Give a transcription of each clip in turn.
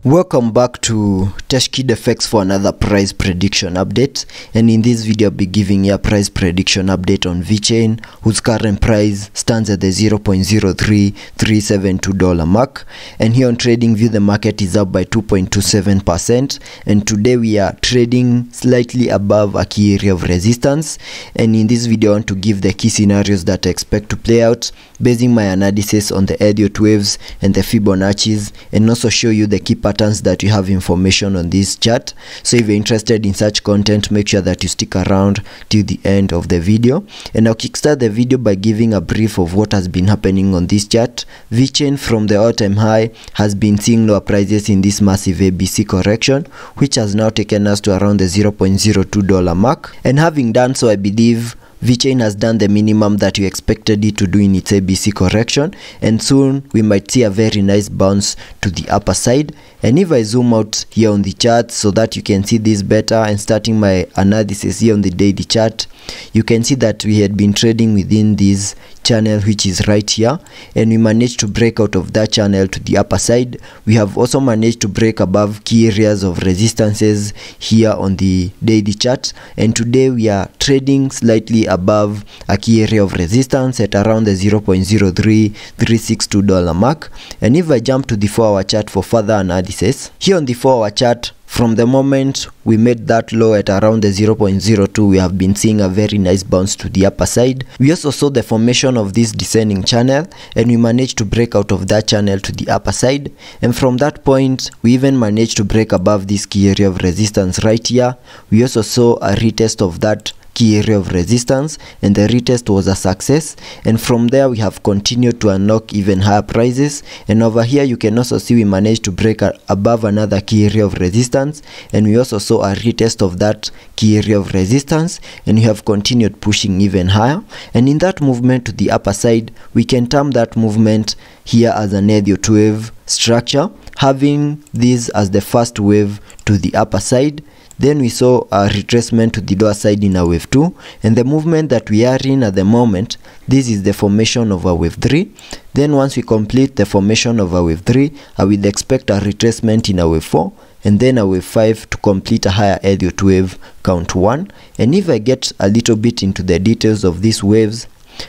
Welcome back to Teshkid FX for another price prediction update, and in this video I'll be giving you a price prediction update on Vechain, whose current price stands at the $0.03372 mark, and here on TradingView the market is up by 2.27%, and today we are trading slightly above a key area of resistance. And in this video I want to give the key scenarios that I expect to play out, basing my analysis on the Elliot waves and the Fibonacci's, and also show you the key patterns that you have information on this chart. So if you're interested in such content, make sure that you stick around till the end of the video. And I'll kickstart the video by giving a brief of what has been happening on this chart. Vechain from the all-time high has been seeing lower prices in this massive ABC correction, which has now taken us to around the $0.02 mark, and having done so, I believe Vechain has done the minimum that you expected it to do in its ABC correction, and soon we might see a very nice bounce to the upper side. And if I zoom out here on the chart so that you can see this better, and starting my analysis here on the daily chart, you can see that we had been trading within this channel, which is right here, and we managed to break out of that channel to the upper side. We have also managed to break above key areas of resistances here on the daily chart, and today we are trading slightly above a key area of resistance at around the $0.03362 mark. And if I jump to the 4-hour chart for further analysis, here on the 4-hour chart, from the moment we made that low at around the 0.02, we have been seeing a very nice bounce to the upper side. We also saw the formation of this descending channel, and we managed to break out of that channel to the upper side. And from that point, we even managed to break above this key area of resistance right here. We also saw a retest of that key area of resistance, and the retest was a success, and from there we have continued to unlock even higher prices. And over here you can also see we managed to break above another key area of resistance, and we also saw a retest of that key area of resistance, and we have continued pushing even higher. And in that movement to the upper side, we can term that movement here as an Elliot wave structure, having this as the first wave to the upper side. Then we saw a retracement to the lower side in a wave 2, and the movement that we are in at the moment, this is the formation of a wave 3. Then once we complete the formation of a wave 3, I will expect a retracement in a wave 4, and then a wave 5 to complete a higher Elliot wave count 1. And if I get a little bit into the details of these waves,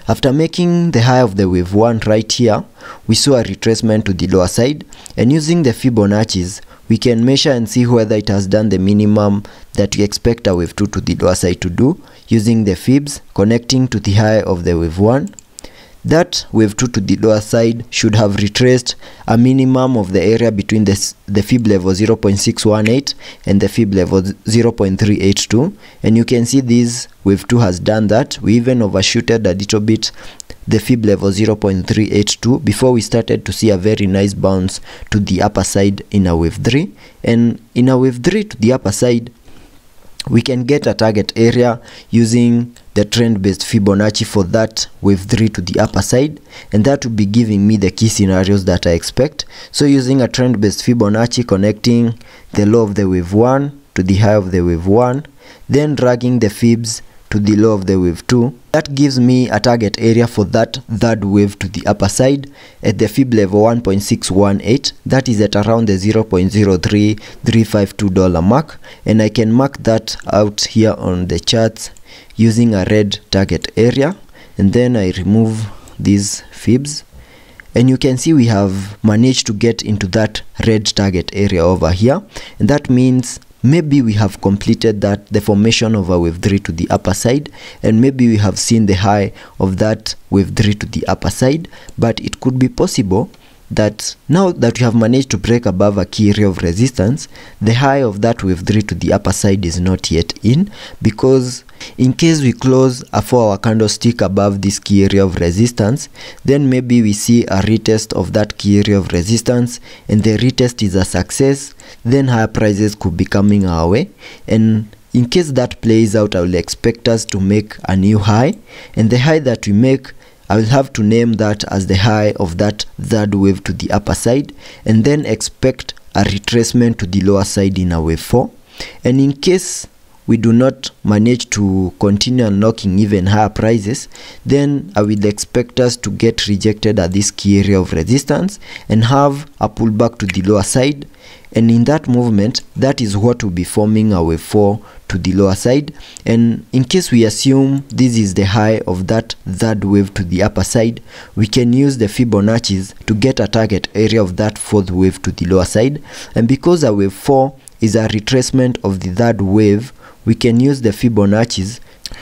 after making the high of the wave 1 right here, we saw a retracement to the lower side, and using the Fibonacci's, we can measure and see whether it has done the minimum that we expect a wave 2 to the lower side to do, using the fibs connecting to the high of the wave 1. That wave 2 to the lower side should have retraced a minimum of the area between the fib level 0.618 and the fib level 0.382, and you can see this wave 2 has done that. We even overshooted a little bit the fib level 0.382 before we started to see a very nice bounce to the upper side in a wave 3. And in a wave 3 to the upper side, we can get a target area using the trend-based Fibonacci for that wave 3 to the upper side, and that will be giving me the key scenarios that I expect. So using a trend-based Fibonacci, connecting the low of the wave 1 to the high of the wave 1, then dragging the fibs to the low of the wave 2, that gives me a target area for that third wave to the upper side at the fib level 1.618, that is at around the $0.03352 mark, and I can mark that out here on the charts using a red target area. And then I remove these fibs, and you can see we have managed to get into that red target area over here, and that means maybe we have completed the formation of a wave 3 to the upper side, and maybe we have seen the high of that wave 3 to the upper side. But it could be possible that now that we have managed to break above a key area of resistance, the high of that wave 3 to the upper side is not yet in, because in case we close a 4-hour candlestick above this key area of resistance, then maybe we see a retest of that key area of resistance, and the retest is a success, then higher prices could be coming our way. And in case that plays out, I will expect us to make a new high, and the high that we make, I will have to name that as the high of that third wave to the upper side, and then expect a retracement to the lower side in a wave 4. And in case we do not manage to continue unlocking even higher prices, then I will expect us to get rejected at this key area of resistance and have a pullback to the lower side. And in that movement, that is what will be forming our wave 4 to the lower side. And in case we assume this is the high of that third wave to the upper side, we can use the Fibonacci's to get a target area of that fourth wave to the lower side. And because our wave 4 is a retracement of the third wave, we can use the Fibonacci's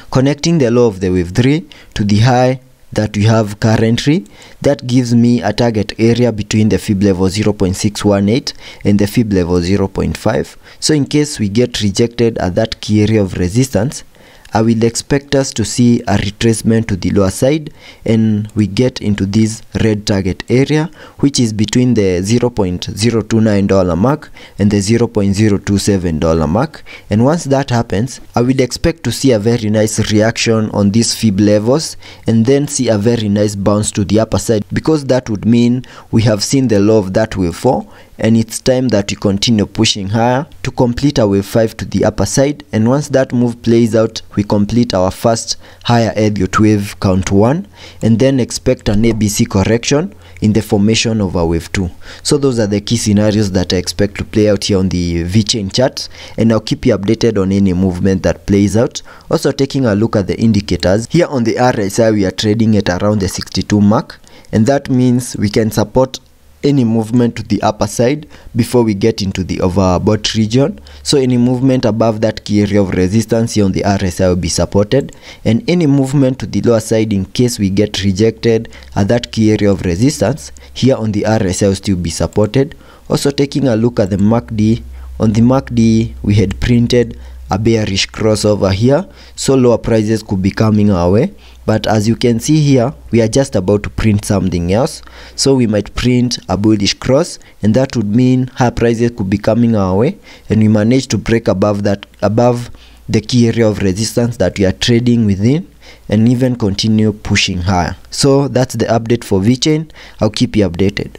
connecting the low of the wave 3 to the high that we have currently. That gives me a target area between the fib level 0.618 and the fib level 0.5. So in case we get rejected at that key area of resistance, I will expect us to see a retracement to the lower side, and we get into this red target area, which is between the $0.029 mark and the $0.027 mark. And once that happens, I will expect to see a very nice reaction on these fib levels and then see a very nice bounce to the upper side, because that would mean we have seen the low of that wave 4, and it's time that we continue pushing higher to complete our wave 5 to the upper side. And once that move plays out, we complete our first higher Elliot wave count 1, and then expect an ABC correction in the formation of our wave 2. So those are the key scenarios that I expect to play out here on the Vechain chart, and I'll keep you updated on any movement that plays out. Also taking a look at the indicators, here on the RSI we are trading at around the 62 mark, and that means we can support any movement to the upper side before we get into the overbought region. So any movement above that key area of resistance here on the RSI will be supported, and any movement to the lower side in case we get rejected at that key area of resistance here on the RSI will still be supported. Also taking a look at the MACD, on the MACD we had printed a bearish crossover here, so lower prices could be coming our way. But as you can see here, we are just about to print something else, so we might print a bullish cross, and that would mean higher prices could be coming our way, and we manage to break above the key area of resistance that we are trading within, and even continue pushing higher. So that's the update for Vechain. I'll keep you updated.